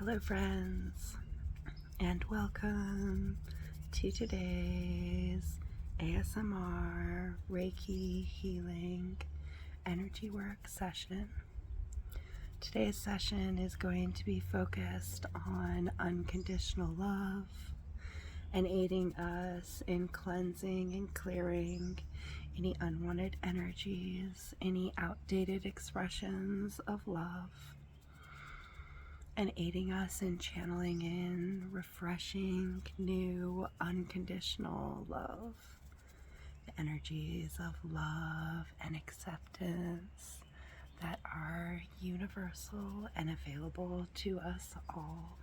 Hello friends, and welcome to today's ASMR Reiki Healing Energywork Session. Today's session is going to be focused on unconditional love and aiding us in cleansing and clearing any unwanted energies, any outdated expressions of love, and aiding us in channeling in refreshing, new, unconditional love, the energies of love and acceptance that are universal and available to us all.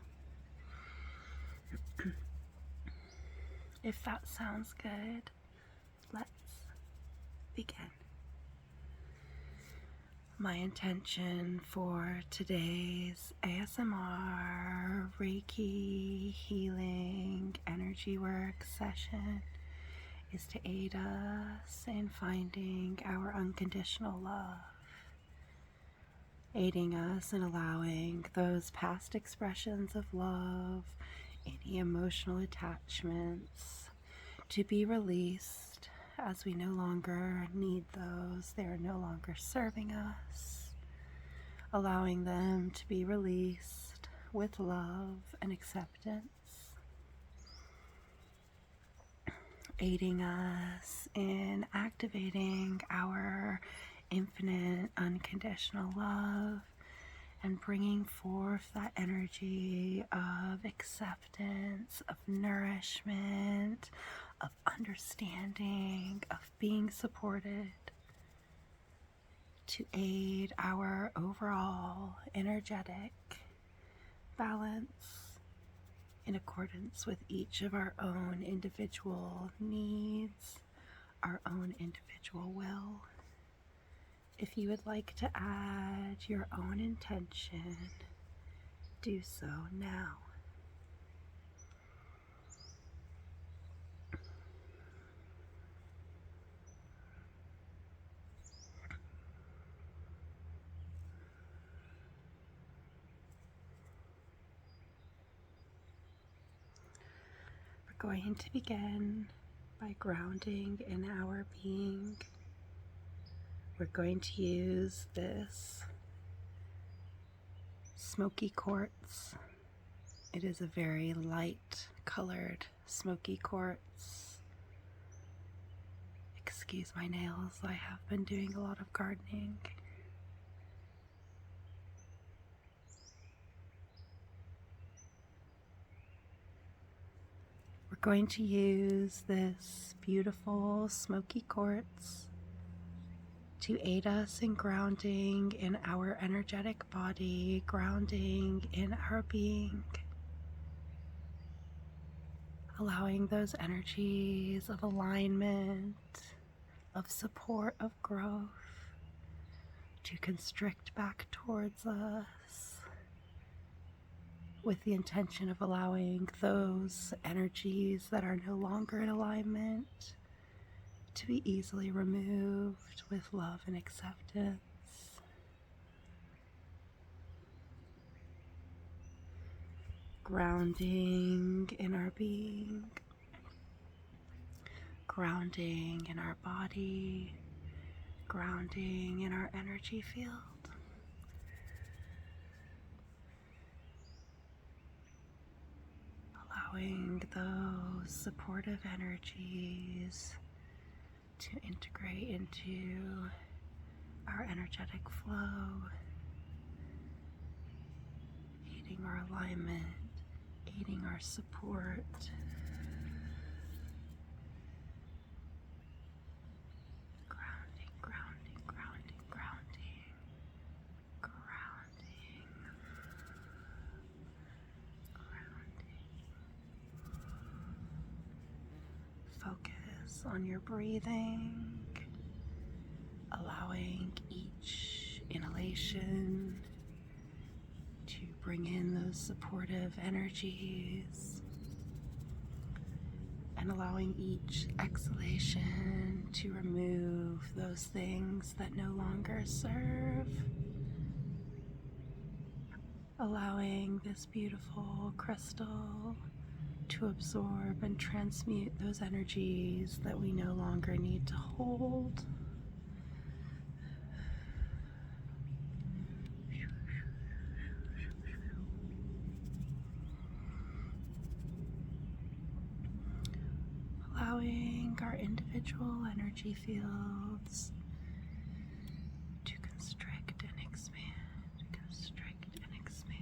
If that sounds good, let's begin. My intention for today's ASMR Reiki Healing Energywork Session is to aid us in finding our unconditional love, aiding us in allowing those past expressions of love, any emotional attachments, to be released as we no longer need those. They are no longer serving us, allowing them to be released with love and acceptance, aiding us in activating our infinite unconditional love and bringing forth that energy of acceptance, of nourishment, of understanding, of being supported, to aid our overall energetic balance in accordance with each of our own individual needs, our own individual will. If you would like to add your own intention, do so now. We're going to begin by grounding in our being. We're going to use this smoky quartz. It is a very light colored smoky quartz. Excuse my nails, I have been doing a lot of gardening. We're going to use this beautiful smoky quartz to aid us in grounding in our energetic body, grounding in our being, allowing those energies of alignment, of support, of growth to constrict back towards us, with the intention of allowing those energies that are no longer in alignment to be easily removed with love and acceptance. Grounding in our being, grounding in our body, grounding in our energy field. Allowing those supportive energies to integrate into our energetic flow, aiding our alignment, aiding our support. Grounding, grounding, grounding, grounding, grounding, grounding. Focus on your breathing, allowing each inhalation to bring in those supportive energies, and allowing each exhalation to remove those things that no longer serve. allowing this beautiful crystal to absorb and transmute those energies that we no longer need to hold. Allowing our individual energy fields to constrict and expand, constrict and expand.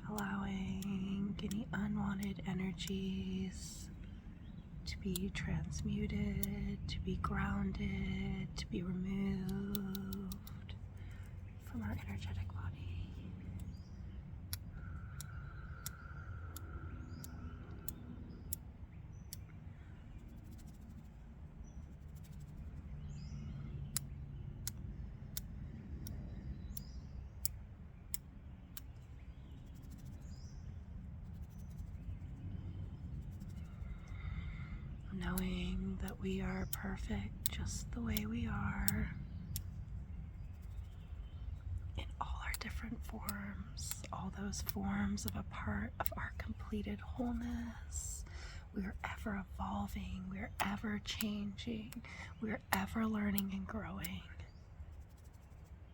Allowing any unwanted energies to be transmuted, to be grounded, to be removed from our energetic body. Knowing that we are perfect just the way we are in all our different forms, all those forms of a part of our completed wholeness. We're ever evolving, we're ever changing, we're ever learning and growing.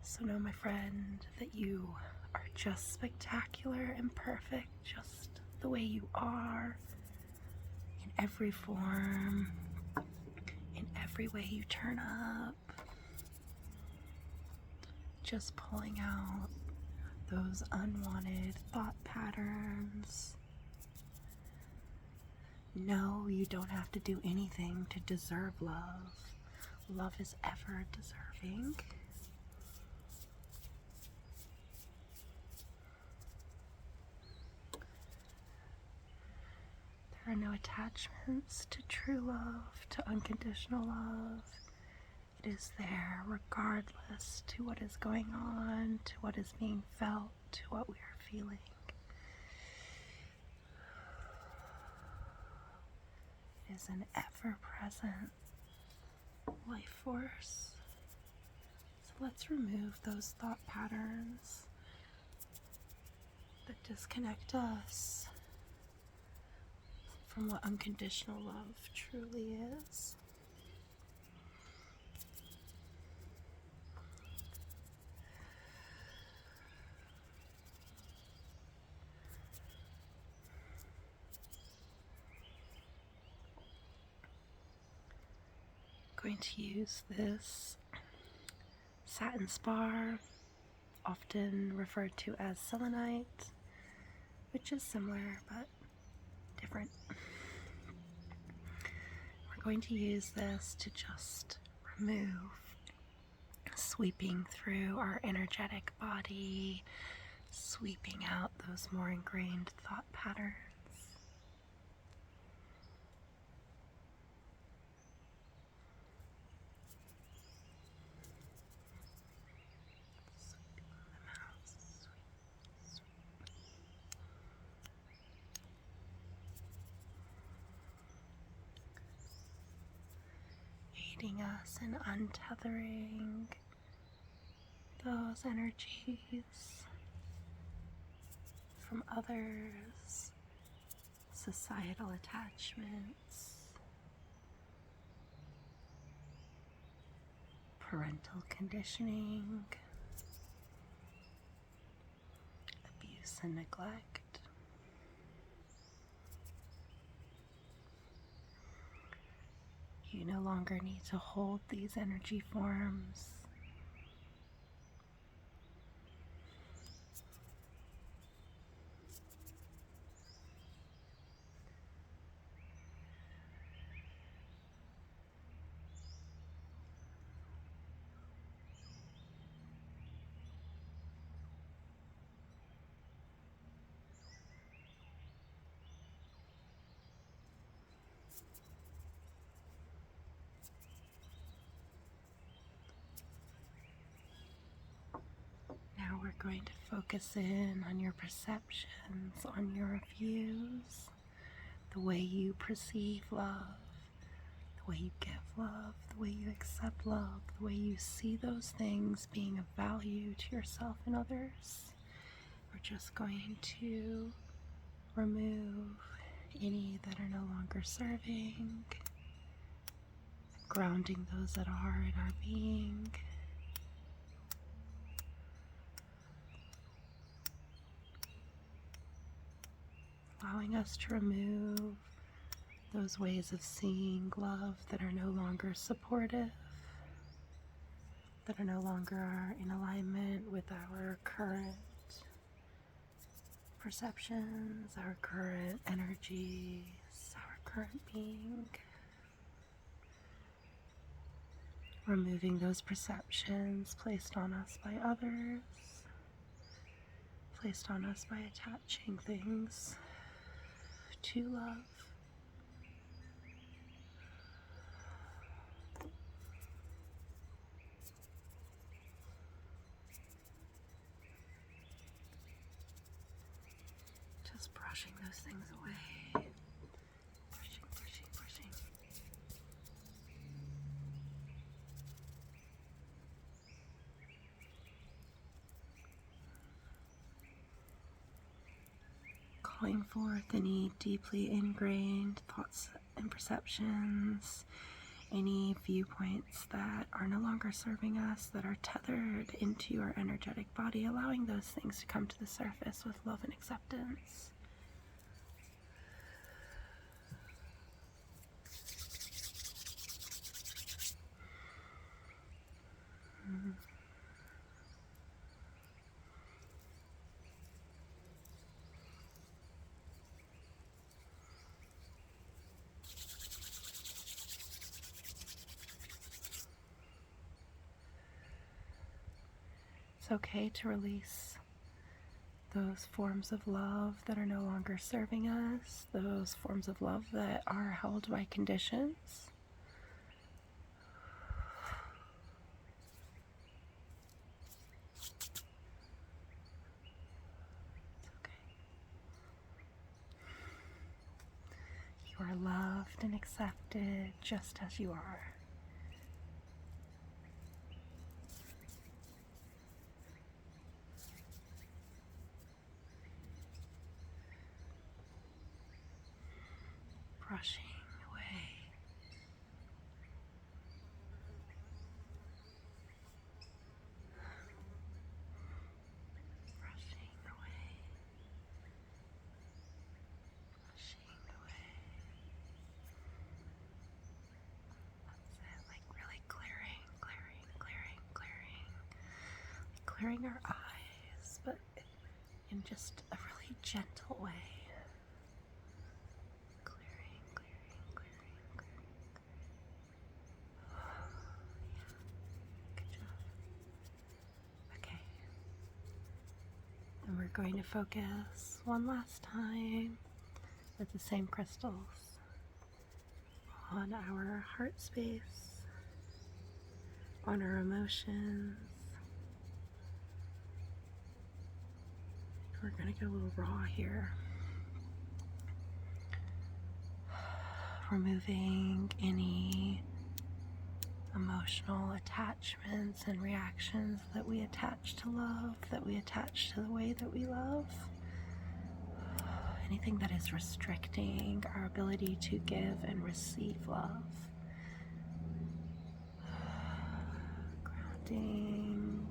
So know, my friend, that you are just spectacular and perfect just the way you are. In every form, in every way you turn up, just pulling out those unwanted thought patterns. No, you don't have to do anything to deserve love. Love is ever deserving. There are no attachments to true love, to unconditional love. It is there regardless to what is going on, to what is being felt, to what we are feeling. It is an ever-present life force. So let's remove those thought patterns that disconnect us from what unconditional love truly is. Going to use this satin spar, often referred to as selenite, which is similar but different. We're going to use this to just remove, sweeping through our energetic body, sweeping out those more ingrained thought patterns. Aiding us in untethering those energies from others, societal attachments, parental conditioning, abuse and neglect. You no longer need to hold these energy forms. Now we're going to focus in on your perceptions, on your views, the way you perceive love, the way you give love, the way you accept love, the way you see those things being of value to yourself and others. We're just going to remove any that are no longer serving, grounding those that are in our being. Allowing us to remove those ways of seeing love that are no longer supportive, that are no longer in alignment with our current perceptions, our current energies, our current being. Removing those perceptions placed on us by others, placed on us by attaching things to love. Just brushing those things away. Brushing, brushing, brushing. Calling forth any deeply ingrained thoughts and perceptions, any viewpoints that are no longer serving us, that are tethered into your energetic body, allowing those things to come to the surface with love and acceptance. It's okay to release those forms of love that are no longer serving us, those forms of love that are held by conditions. It's okay. You are loved and accepted just as you are. Brushing away. Brushing away. Brushing away. That's it, like really clearing, clearing, clearing, clearing. Like clearing our eyes, but in just a really gentle way. And we're going to focus one last time with the same crystals on our heart space, on our emotions. We're going to get a little raw here. Removing any emotional attachments and reactions that we attach to love, that we attach to the way that we love. Anything that is restricting our ability to give and receive love. Grounding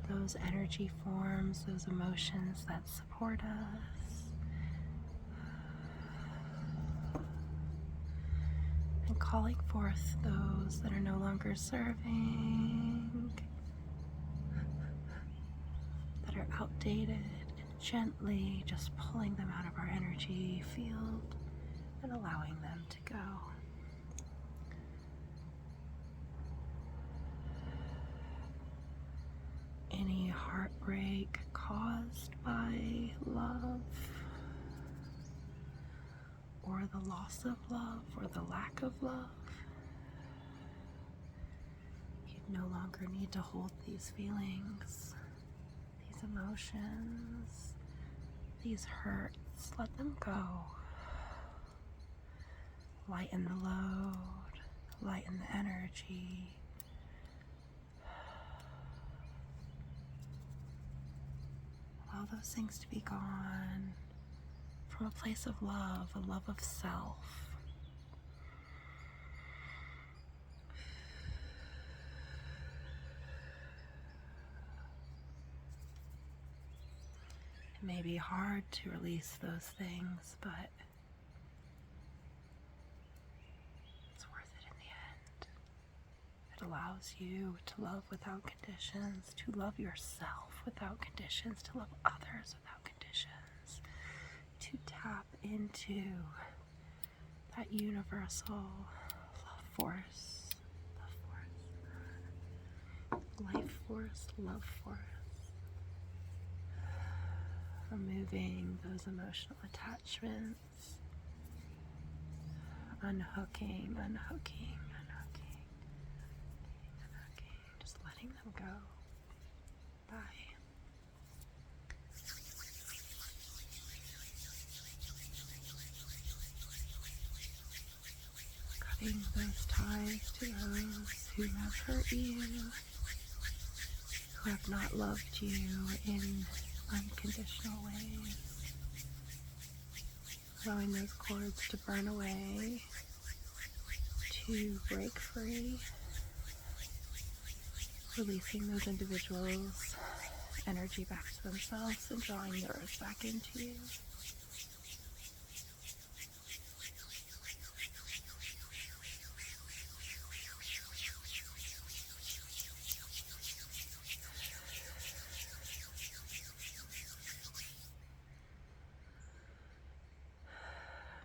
those energy forms, those emotions that support us. And calling forth those that are no longer serving, that are outdated, and gently just pulling them out of our energy field and allowing them to go. Any heartbreak caused by love, or the loss of love, or the lack of love, you no longer need to hold these feelings, these emotions, these hurts. Let them go. Lighten the load. lighten the energy. Allow those things to be gone from a place of love, a love of self. It may be hard to release those things, but it's worth it in the end. It allows you to love without conditions, to love yourself without conditions, to love others without conditions, to tap into that universal love force, life force, love force. Removing those emotional attachments, unhooking, just letting them go. Bye. Cutting those ties to those who have hurt you, who have not loved you in unconditional ways. Allowing those cords to burn away, to break free. Releasing those individuals' energy back to themselves and drawing yours back into you.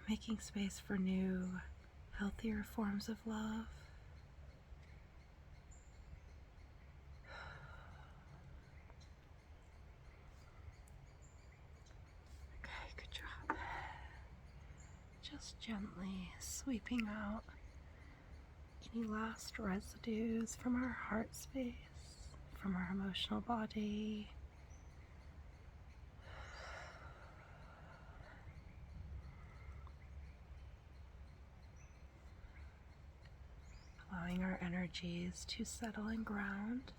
Making space for new, healthier forms of love. Okay, good job. Just gently sweeping out any last residues from our heart space, from our emotional body. Allowing our energies to settle and ground.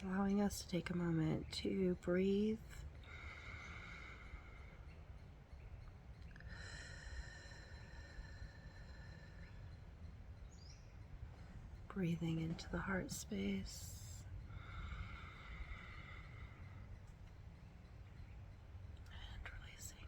Allowing us to take a moment to breathe. Breathing into the heart space. And releasing.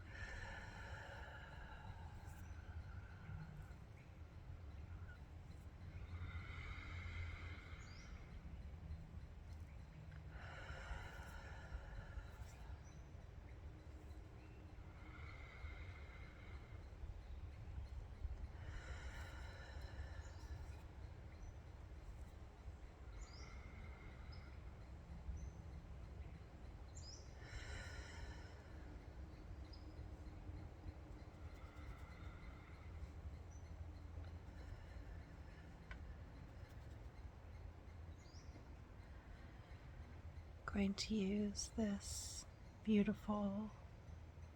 Going to use this beautiful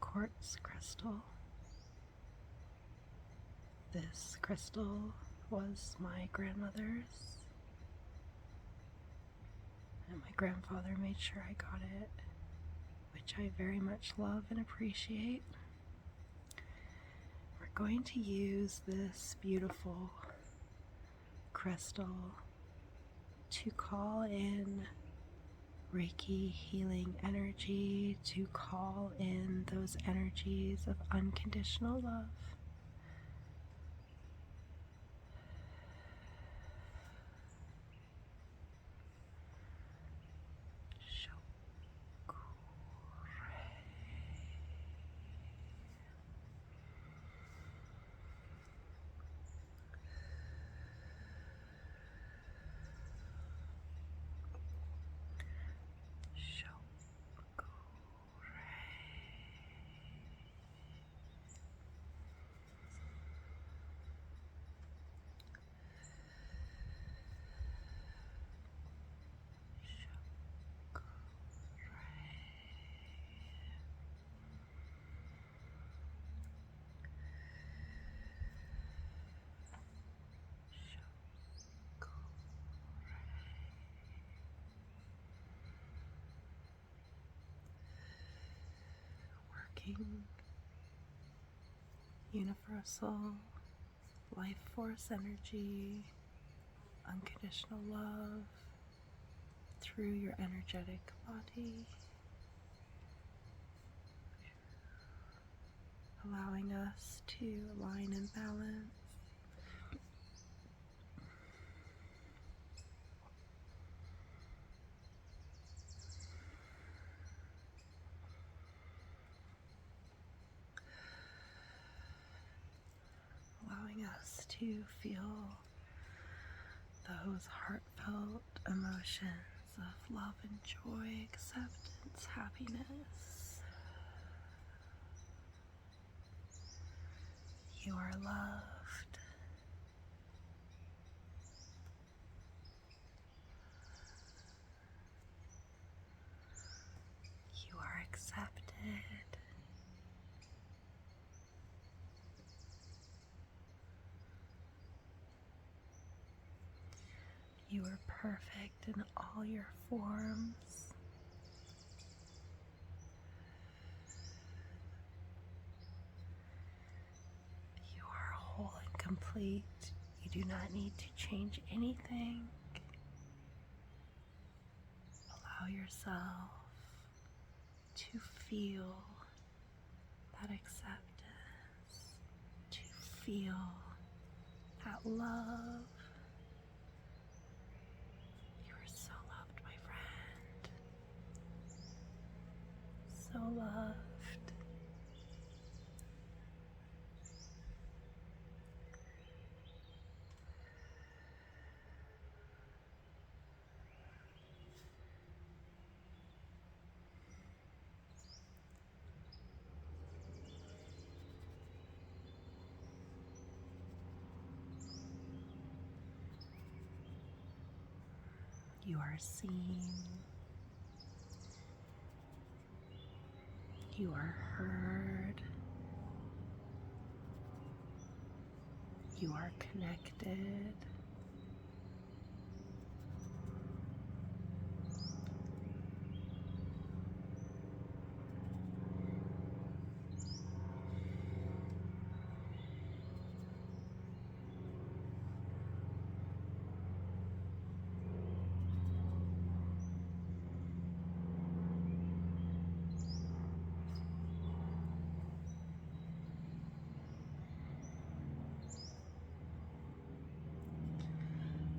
quartz crystal. This crystal was my grandmother's, and my grandfather made sure I got it, which I very much love and appreciate. We're going to use this beautiful crystal to call in Reiki healing energy, to call in those energies of unconditional love. invoking universal life force energy, unconditional love through your energetic body, allowing us to align and balance. Allowing us to feel those heartfelt emotions of love and joy, acceptance, happiness. You are loved. You are accepted. You are perfect in all your forms. You are whole and complete. You do not need to change anything. Allow yourself to feel that acceptance, to feel that love. You are so loved, my friend. So loved. You are seen. You are heard. You are connected.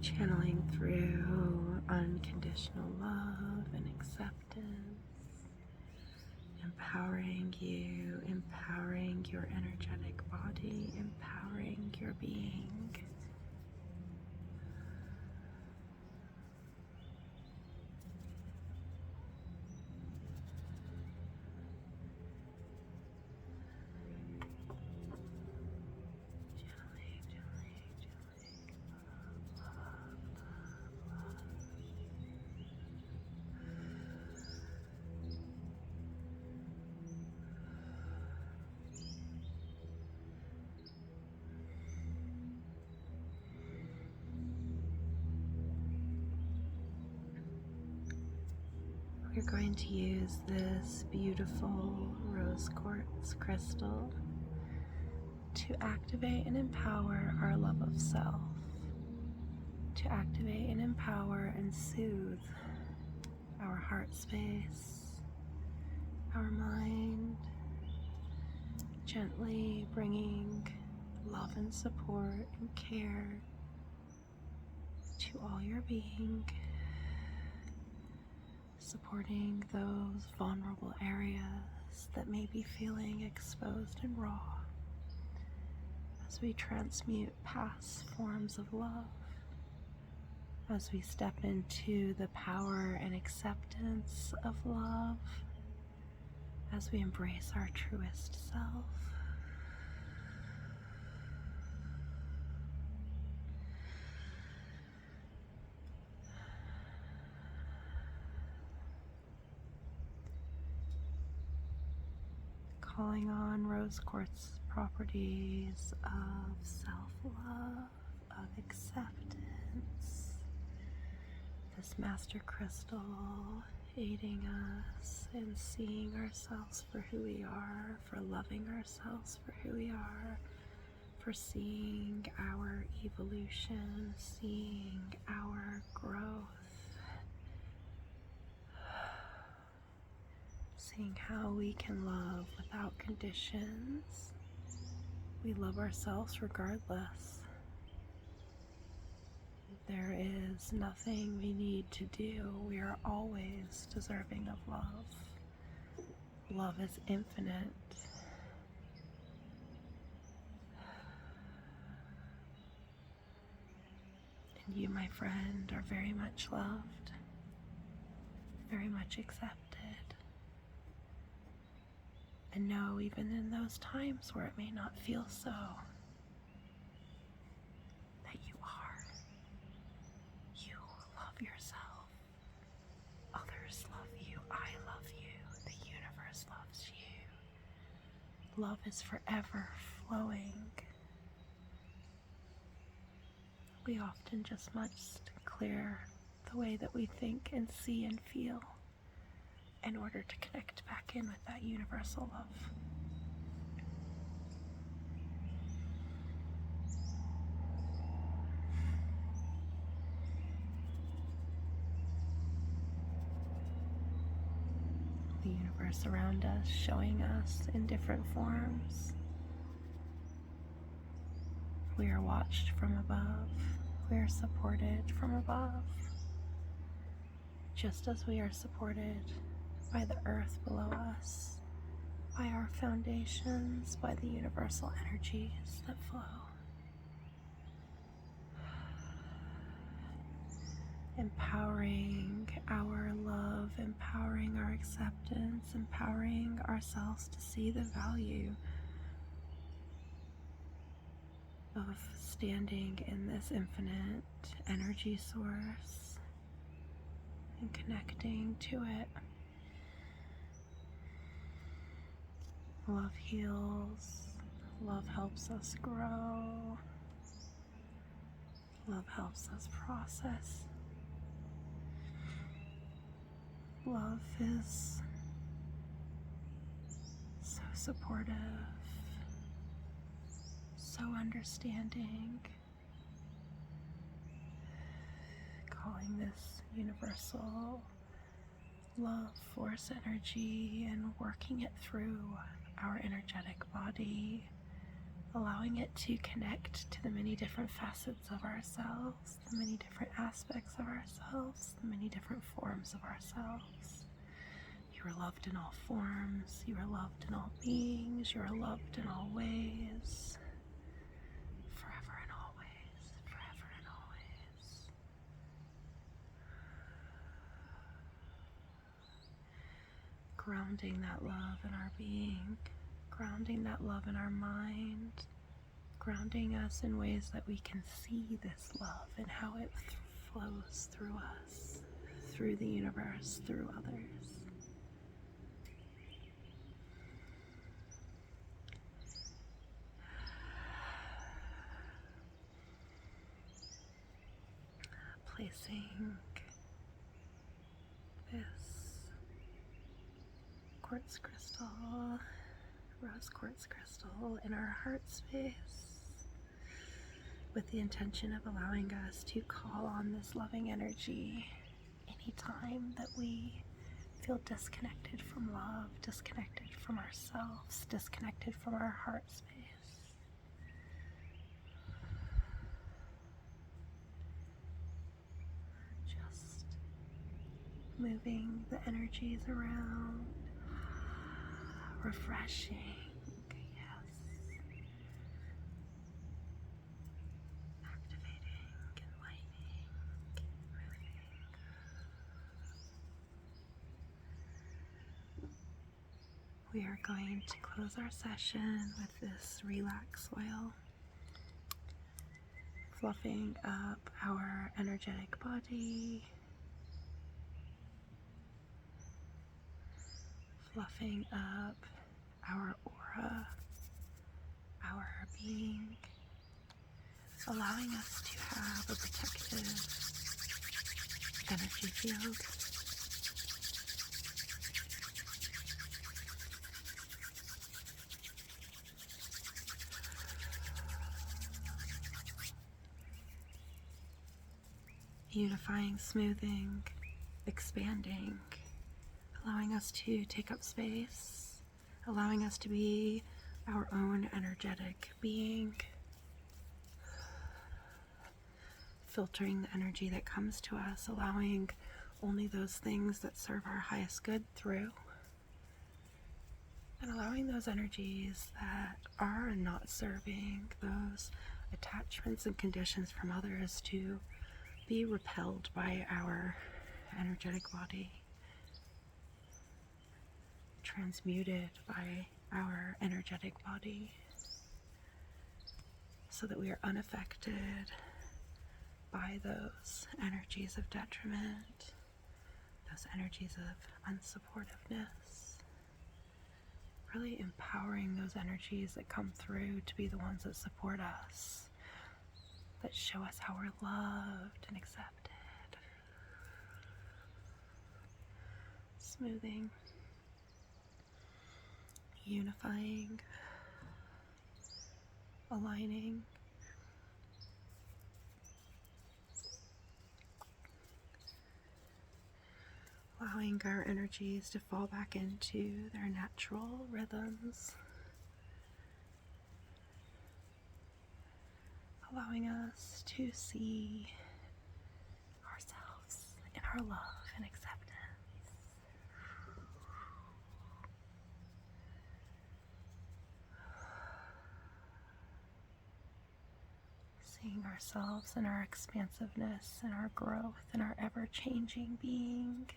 Channeling through unconditional love and acceptance, empowering you, empowering your energetic body, empowering your being. We're going to use this beautiful rose quartz crystal to activate and empower our love of self, to activate and empower and soothe our heart space, our mind, gently bringing love and support and care to all your being, supporting those vulnerable areas that may be feeling exposed and raw as we transmute past forms of love, as we step into the power and acceptance of love, as we embrace our truest self. Calling on rose quartz properties of self-love, of acceptance. This master crystal aiding us in seeing ourselves for who we are, for loving ourselves for who we are, for seeing our evolution, seeing our growth, seeing how we can love without conditions. We love ourselves regardless. There is nothing we need to do. We are always deserving of love. Love is infinite. And you, my friend, are very much loved, very much accepted. And know, even in those times where it may not feel so, that you are. You love yourself. Others love you. I love you. The universe loves you. Love is forever flowing. We often just must clear the way that we think and see and feel in order to connect back in with that universal love. The universe around us showing us in different forms. We are watched from above. We are supported from above. Just as we are supported by the earth below us, by our foundations, by the universal energies that flow. Empowering our love, empowering our acceptance, empowering ourselves to see the value of standing in this infinite energy source and connecting to it. Love heals. Love helps us grow. Love helps us process. Love is so supportive, so understanding, calling this universal love force energy and working it through our energetic body, allowing it to connect to the many different facets of ourselves, the many different aspects of ourselves, the many different forms of ourselves. You are loved in all forms, you are loved in all beings, you are loved in all ways, forever and always, forever and always. Grounding that love in our being, grounding that love in our mind, grounding us in ways that we can see this love and how it flows through us, through the universe, through others. Placing this quartz crystal, rose quartz crystal, in our heart space with the intention of allowing us to call on this loving energy anytime that we feel disconnected from love, disconnected from ourselves, disconnected from our heart space. Just moving the energies around, refreshing, yes, activating, enlightening, moving. We are going to close our session with this relax oil, fluffing up our energetic body, fluffing up our aura, our being, allowing us to have a protective energy field, unifying, smoothing, expanding, allowing us to take up space, allowing us to be our own energetic being, filtering the energy that comes to us, allowing only those things that serve our highest good through, and allowing those energies that are not serving, those attachments and conditions from others, to be repelled by our energetic body, transmuted by our energetic body, so that we are unaffected by those energies of detriment, those energies of unsupportiveness. Really empowering those energies that come through to be the ones that support us, that show us how we're loved and accepted. Smoothing, unifying, aligning. Allowing our energies to fall back into their natural rhythms. Allowing us to see ourselves in our love and acceptance. Seeing ourselves in our expansiveness and our growth and our ever-changing being.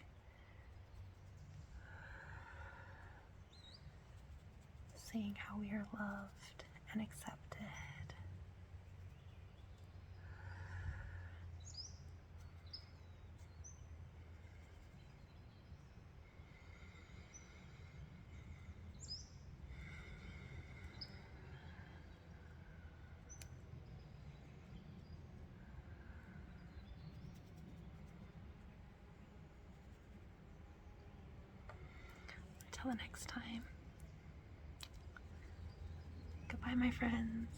Seeing how we are loved and accepted. Until the next time. Goodbye, my friends.